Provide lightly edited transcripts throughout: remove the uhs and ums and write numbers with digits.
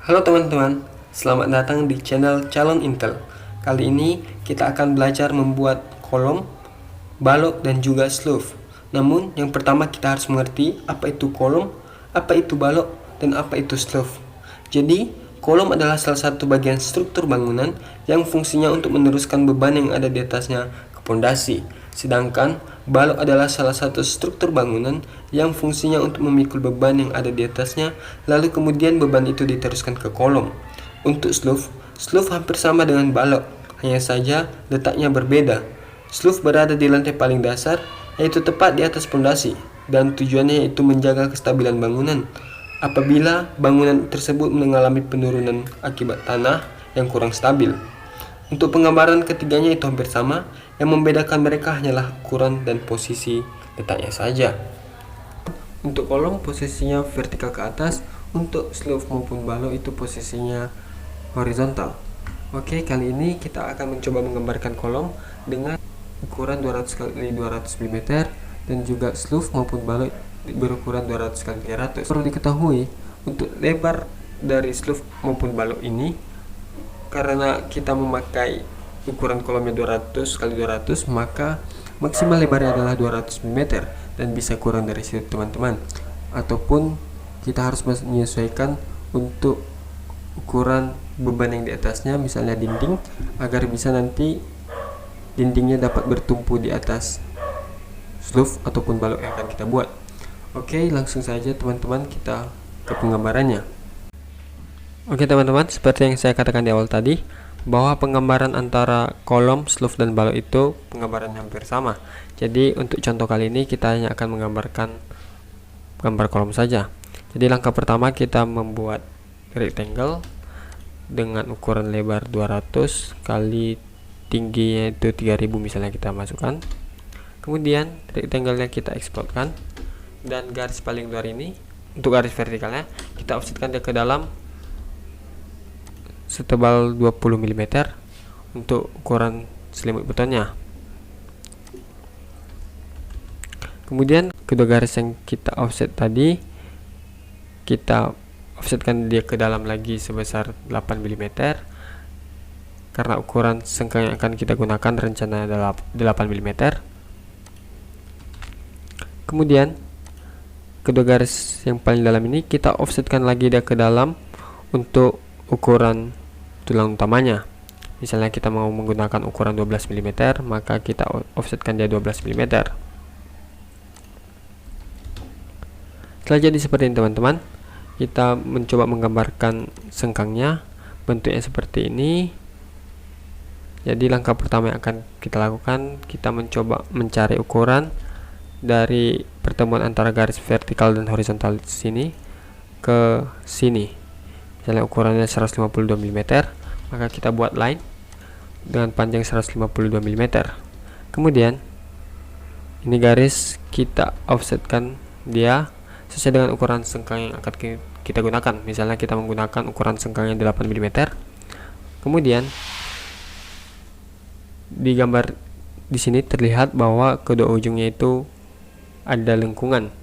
Halo teman-teman, selamat datang di channel Calon Intel. Kali ini kita akan belajar membuat kolom, balok, dan juga sleeve. Namun yang pertama kita harus mengerti apa itu kolom, apa itu balok, dan apa itu sleeve. Jadi, kolom adalah salah satu bagian struktur bangunan yang fungsinya untuk meneruskan beban yang ada di atasnya ke pondasi. Sedangkan balok adalah salah satu struktur bangunan yang fungsinya untuk memikul beban yang ada di atasnya, lalu kemudian beban itu diteruskan ke kolom. Untuk sleeve hampir sama dengan balok, hanya saja letaknya berbeda. Sleeve berada di lantai paling dasar, yaitu tepat di atas pondasi, dan tujuannya yaitu menjaga kestabilan bangunan. Apabila bangunan tersebut mengalami penurunan akibat tanah yang kurang stabil. Untuk penggambaran ketiganya itu hampir sama, yang membedakan mereka hanyalah ukuran dan posisi letaknya saja. Untuk kolom posisinya vertikal ke atas, untuk sleeve maupun balok itu posisinya horizontal. Oke, kali ini kita akan mencoba menggambarkan kolom dengan ukuran 200 x 200 mm dan juga sleeve maupun balok berukuran 200 x 300. Perlu diketahui untuk lebar dari sleeve maupun balok ini, karena kita memakai ukuran kolomnya 200 x 200, maka maksimal lebarnya adalah 200 mm dan bisa kurang dari situ teman-teman. Ataupun kita harus menyesuaikan untuk ukuran beban yang di atasnya, misalnya dinding, agar bisa nanti dindingnya dapat bertumpu di atas sleeve ataupun balok yang akan kita buat. Oke, langsung saja teman-teman kita ke penggambarannya. Oke teman-teman, seperti yang saya katakan di awal tadi, bahwa penggambaran antara kolom, sleeve, dan balok itu penggambaran hampir sama. Jadi untuk contoh kali ini kita hanya akan menggambarkan gambar kolom saja. Jadi langkah pertama kita membuat rectangle dengan ukuran lebar 200 kali tingginya itu 3000 misalnya kita masukkan. Kemudian rectangle-nya kita explode-kan, dan garis paling luar ini untuk garis vertikalnya kita offsetkan dia ke dalam setebal 20 mm untuk ukuran selimut betonnya. Kemudian kedua garis yang kita offset tadi kita offsetkan dia ke dalam lagi sebesar 8 mm karena ukuran sengkang yang akan kita gunakan rencana adalah 8 mm. Kemudian kedua garis yang paling dalam ini kita offsetkan lagi dia ke dalam untuk ukuran tulang utamanya. Misalnya kita mau menggunakan ukuran 12 mm, maka kita offsetkan dia 12 mm. Setelah jadi seperti ini teman-teman, kita mencoba menggambarkan sengkangnya, bentuknya seperti ini. Jadi langkah pertama yang akan kita lakukan, kita mencoba mencari ukuran dari pertemuan antara garis vertikal dan horizontal di sini ke sini. Misalnya ukurannya 152 mm, maka kita buat line dengan panjang 152 mm. Kemudian ini garis kita offsetkan dia sesuai dengan ukuran sengkang yang akan kita gunakan. Misalnya kita menggunakan ukuran sengkangnya 8 mm. Kemudian di gambar di sini terlihat bahwa kedua ujungnya itu ada lengkungan.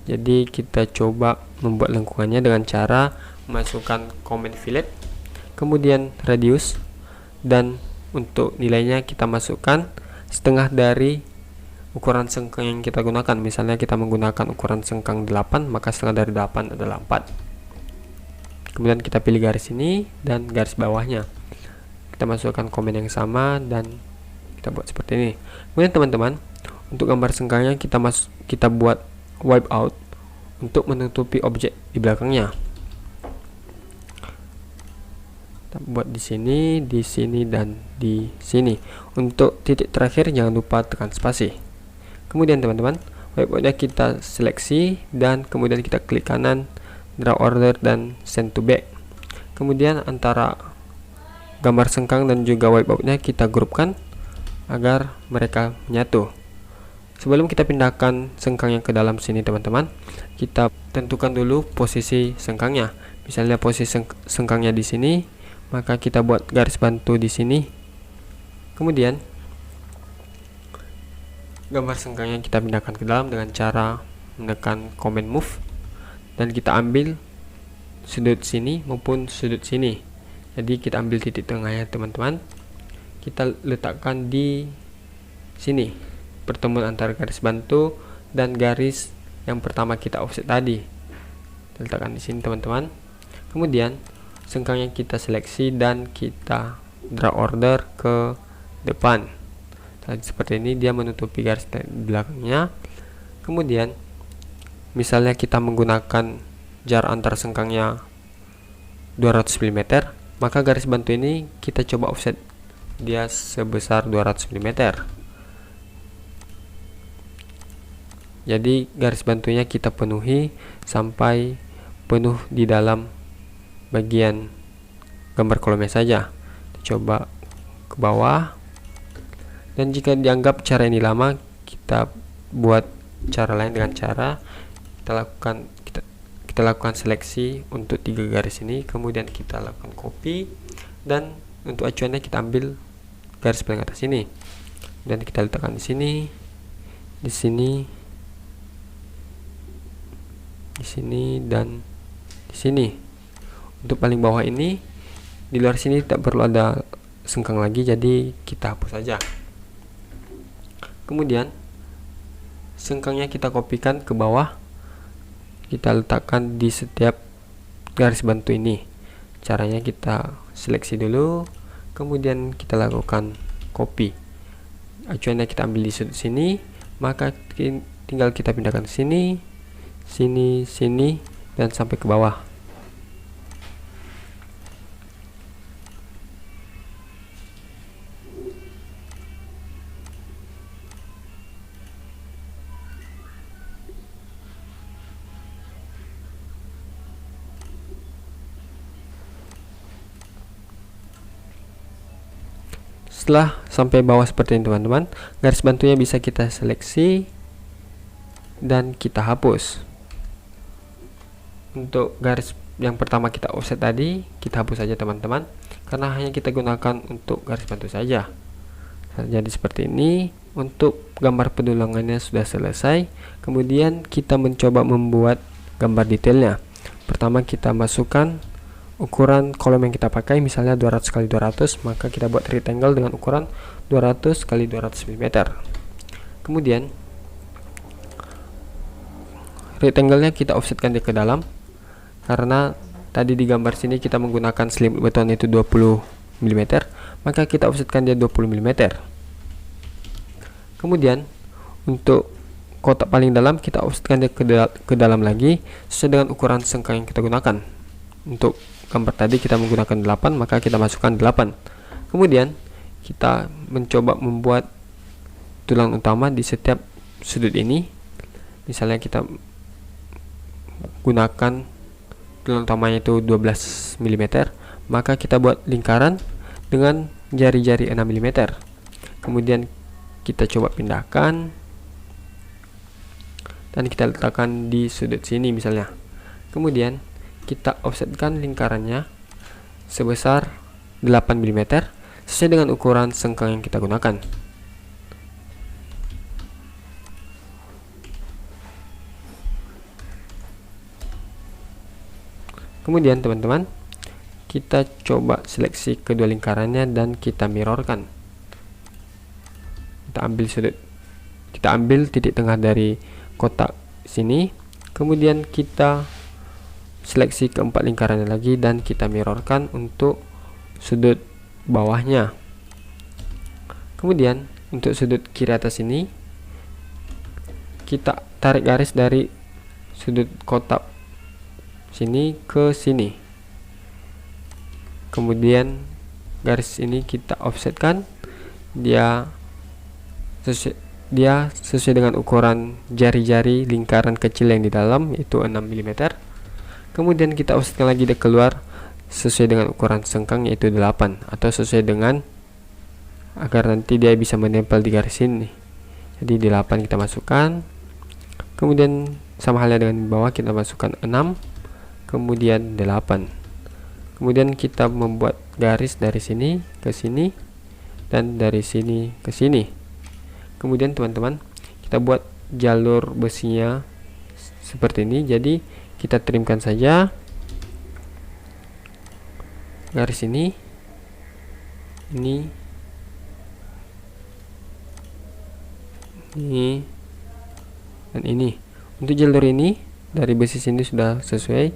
Jadi kita coba membuat lengkungannya dengan cara masukkan comment fillet, kemudian radius, dan untuk nilainya kita masukkan setengah dari ukuran sengkang yang kita gunakan. Misalnya kita menggunakan ukuran sengkang 8, maka setengah dari 8 adalah 4. Kemudian kita pilih garis ini dan garis bawahnya kita masukkan komen yang sama dan kita buat seperti ini. Kemudian teman-teman, untuk gambar sengkangnya kita buat wipe out untuk menutupi objek di belakangnya. Kita buat di sini, dan di sini. Untuk titik terakhir jangan lupa tekan spasi. Kemudian teman-teman, wipe-outnya kita seleksi dan kemudian kita klik kanan, draw order, dan send to back. Kemudian antara gambar sengkang dan juga wipe-outnya kita grupkan agar mereka menyatu. Sebelum kita pindahkan sengkangnya ke dalam sini teman-teman, kita tentukan dulu posisi sengkangnya. Misalnya posisi sengkangnya di sini, maka kita buat garis bantu di sini. Kemudian gambar sengkangnya kita pindahkan ke dalam dengan cara menekan command move, dan kita ambil sudut sini maupun sudut sini. Jadi kita ambil titik tengahnya teman-teman, kita letakkan di sini, pertemuan antara garis bantu dan garis yang pertama kita offset tadi. Kita letakkan di sini teman-teman. Kemudian sengkangnya kita seleksi dan kita drag order ke depan. Seperti ini, dia menutupi garis belakangnya. Kemudian misalnya kita menggunakan jarak antara sengkangnya 200 mm, maka garis bantu ini kita coba offset dia sebesar 200 mm. Jadi garis bantunya kita penuhi sampai penuh di dalam bagian gambar kolomnya saja. Coba ke bawah, dan jika dianggap cara ini lama, kita buat cara lain dengan cara kita lakukan seleksi untuk 3 garis ini, kemudian kita lakukan copy, dan untuk acuannya kita ambil garis paling atas ini dan kita letakkan di sini, di sini, di sini, dan di sini. Untuk paling bawah ini, di luar sini tidak perlu ada sengkang lagi, jadi kita hapus saja. Kemudian sengkangnya kita kopikan ke bawah, kita letakkan di setiap garis bantu ini. Caranya kita seleksi dulu, kemudian kita lakukan copy. Acuannya kita ambil di sudut sini, maka tinggal kita pindahkan sini, sini, sini, dan sampai ke bawah. Setelah sampai bawah seperti ini teman-teman, garis bantunya bisa kita seleksi dan kita hapus. Untuk garis yang pertama kita offset tadi, kita hapus saja teman-teman, karena hanya kita gunakan untuk garis bantu saja. Jadi seperti ini. Untuk gambar pedulangannya sudah selesai. Kemudian kita mencoba membuat gambar detailnya. Pertama kita masukkan ukuran kolom yang kita pakai, misalnya 200 x 200, maka kita buat rectangle dengan ukuran 200 x 200 mm. Kemudian rectangle-nya kita offsetkan dia ke dalam, karena tadi di gambar sini kita menggunakan selimut beton itu 20 mm, maka kita offsetkan dia 20 mm. Kemudian untuk kotak paling dalam kita offsetkan dia ke dalam lagi sesuai dengan ukuran sengkang yang kita gunakan. Untuk gambar tadi kita menggunakan 8, maka kita masukkan 8. Kemudian kita mencoba membuat tulang utama di setiap sudut ini. Misalnya kita gunakan tulang utamanya itu 12 mm, maka kita buat lingkaran dengan jari-jari 6 mm. Kemudian kita coba pindahkan dan kita letakkan di sudut sini misalnya. Kemudian kita offsetkan lingkarannya sebesar 8 mm sesuai dengan ukuran sengkang yang kita gunakan. Kemudian teman-teman, kita coba seleksi kedua lingkarannya dan kita mirrorkan. Kita ambil titik tengah dari kotak sini, kemudian kita seleksi keempat lingkarannya lagi dan kita mirrorkan untuk sudut bawahnya. Kemudian untuk sudut kiri atas ini kita tarik garis dari sudut kotak sini ke sini, kemudian garis ini kita offsetkan dia sesuai dengan ukuran jari-jari lingkaran kecil yang di dalam, yaitu 6 mm. Kemudian kita offsetkan lagi dia keluar sesuai dengan ukuran sengkang, yaitu 8, atau sesuai dengan agar nanti dia bisa menempel di garis ini. Jadi di 8 kita masukkan, kemudian sama halnya dengan di bawah kita masukkan 6, kemudian 8. Kemudian kita membuat garis dari sini ke sini dan dari sini ke sini. Kemudian teman-teman, kita buat jalur besinya seperti ini. Jadi kita trimkan saja, garis ini dan ini. Untuk jalur ini dari besi sini sudah sesuai.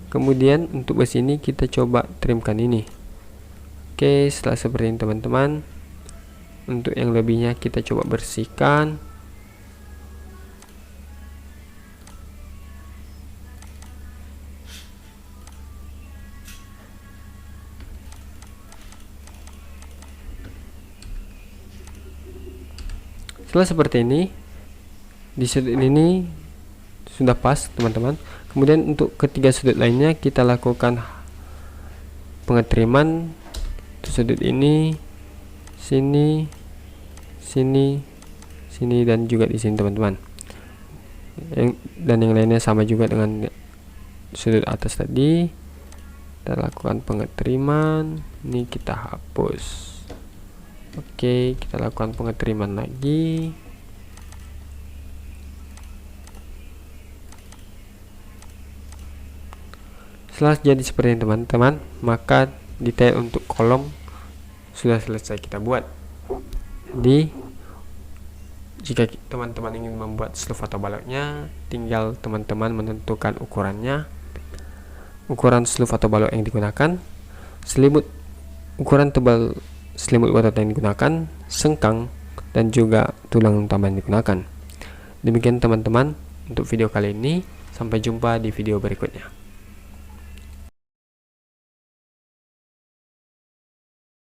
Kemudian untuk besi ini kita coba trimkan ini. Oke, setelah seperti ini teman-teman. Untuk yang lebihnya kita coba bersihkan. Setelah seperti ini, di sudut ini sudah pas teman-teman. Kemudian untuk ketiga sudut lainnya kita lakukan pengetriman. Untuk sudut ini, sini, dan juga di sini teman-teman. Dan yang lainnya sama juga dengan sudut atas tadi. Kita lakukan pengetriman. Ini kita hapus. Oke, kita lakukan pengetriman lagi. Setelah jadi seperti ini teman-teman, maka detail untuk kolom sudah selesai kita buat. Jadi jika teman-teman ingin membuat sleeve atau baloknya, tinggal teman-teman menentukan ukurannya, ukuran sleeve atau balok yang digunakan, selimut, ukuran tebal selimut otot yang digunakan, sengkang, dan juga tulang utama yang digunakan. Demikian teman-teman untuk video kali ini. Sampai jumpa di video berikutnya.